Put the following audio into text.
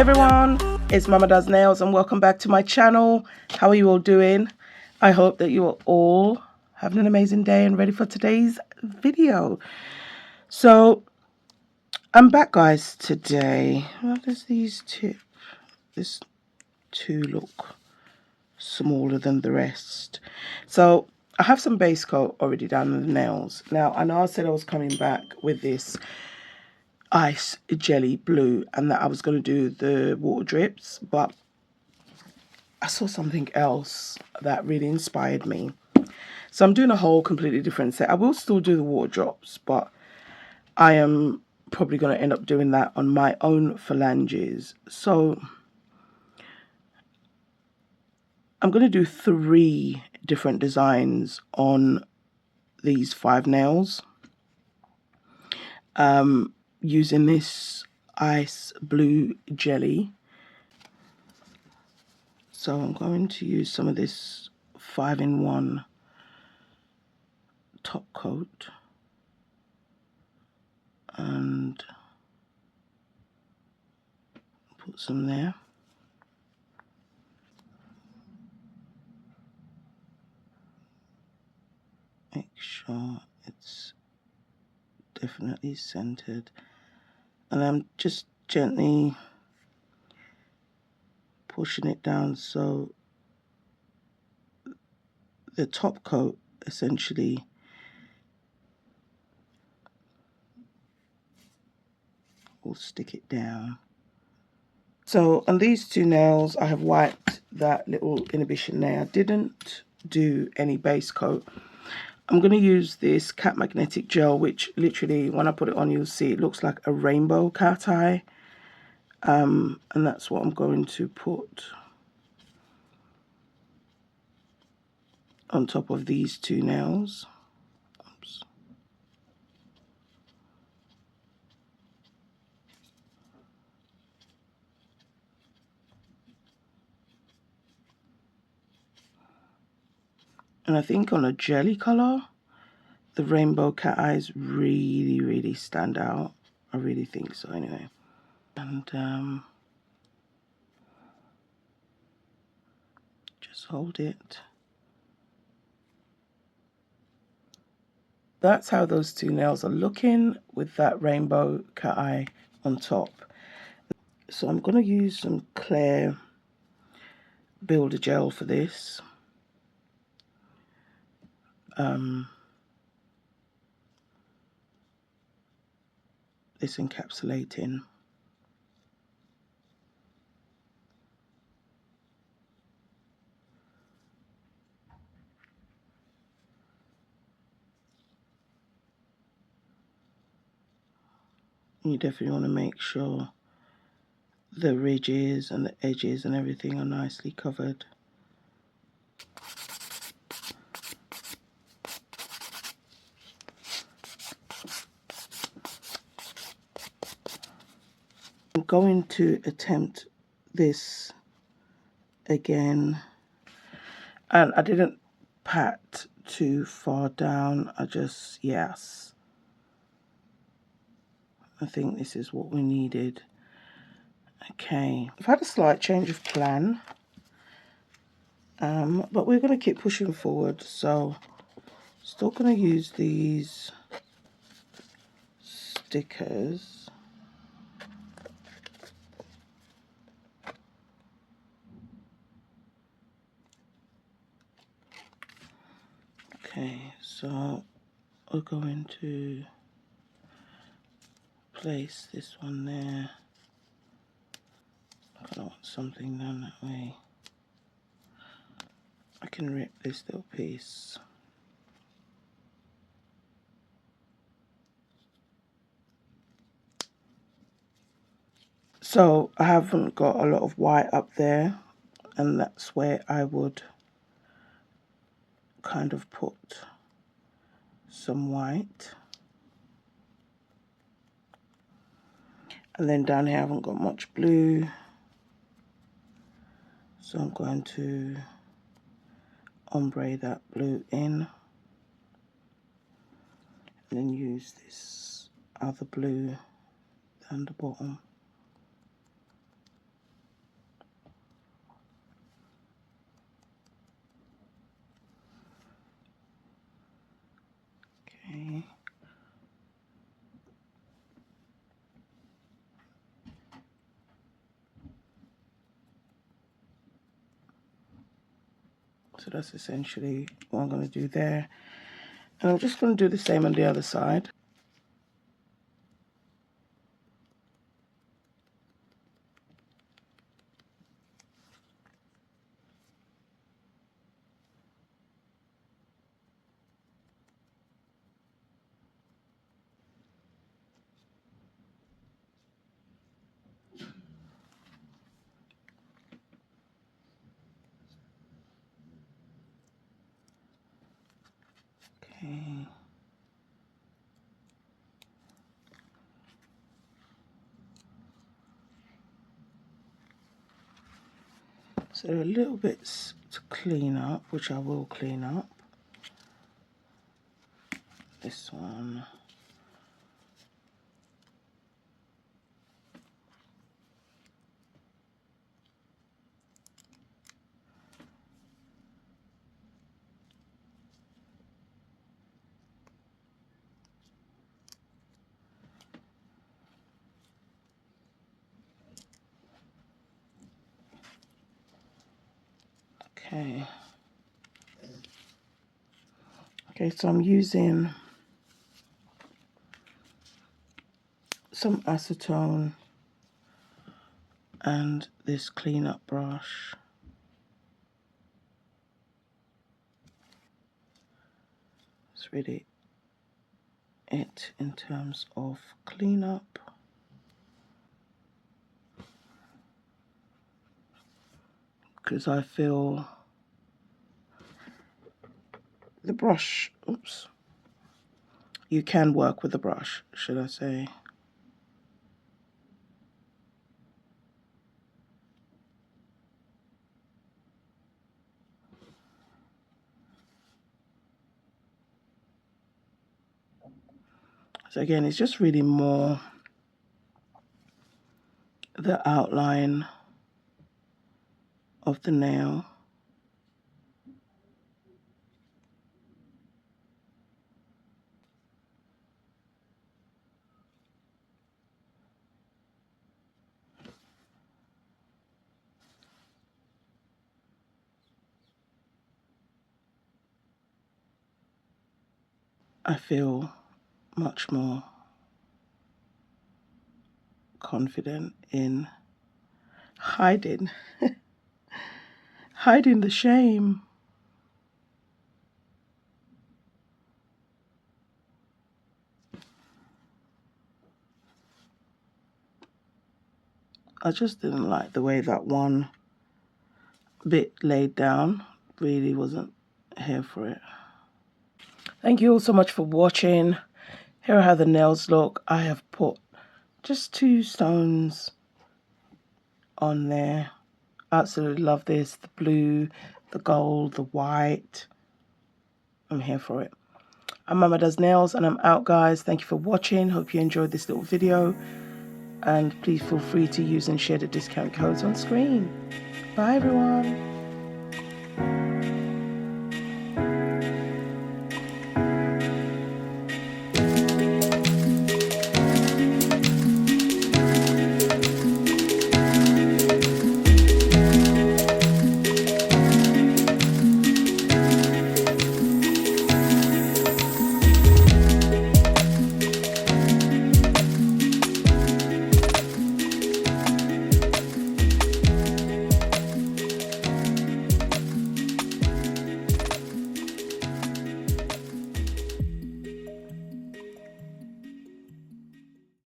everyone, it's Mama Does Nails and welcome back to my channel. How are you all doing? I hope that you are all having an amazing day and ready for today's video. So I'm back, guys, today. How does these two look smaller than the rest? So I have some base coat already done on the nails. Now I know I said I was coming back with this ice jelly blue and that I was going to do the water drips, but I saw something else that really inspired me. So I'm doing a whole completely different set. I will still do the water drops, but I am probably going to end up doing that on my own phalanges. So I'm going to do 3 different designs on these 5 nails using this ice blue jelly. So I'm going to use some of this 5-in-1 top coat and put some there. Make sure it's definitely centered, and I'm just gently pushing it down so the top coat essentially will stick it down. So on these 2 nails I have wiped that little inhibition there. I didn't do any base coat. I'm going to use this cat magnetic gel, which literally when I put it on you'll see it looks like a rainbow cat eye, and that's what I'm going to put on top of these 2 nails. Oops. And I think on a jelly color, the rainbow cat eyes really stand out. I really think so anyway. And just hold it. That's how those 2 nails are looking with that rainbow cat eye on top. So I'm going to use some clear builder gel for this. This encapsulating. You definitely want to make sure the ridges and the edges and everything are nicely covered. I'm going to attempt this again, and I didn't pat too far down. I just, yes, I think this is what we needed. Okay, I've had a slight change of plan, but we're going to keep pushing forward. So still going to use these stickers. Okay, so we're going to place this one there. I don't want something done that way. I can rip this little piece. So I haven't got a lot of white up there, and that's where I would kind of put some white. And then down here I haven't got much blue, so I'm going to ombre that blue in, and then use this other blue down the bottom. So that's essentially what I'm going to do there. And I'm just going to do the same on the other side. Okay. So there are little bits to clean up, which I will clean up. This one. Okay. Okay, so I'm using some acetone and this cleanup brush. It's really it in terms of cleanup. Because I feel the brush, oops, you can work with the brush, should I say. So again, it's just really more the outline of the nail. I feel much more confident in hiding hiding the shame. I just didn't like the way that one bit laid down. Really wasn't here for it. Thank you all so much for watching. Here are how the nails look. I have put just 2 stones on there. Absolutely love this. The blue, the gold, the white. I'm here for it. I'm Mama Does Nails and I'm out, guys. Thank you for watching. Hope you enjoyed this little video. And please feel free to use and share the discount codes on screen. Bye, everyone.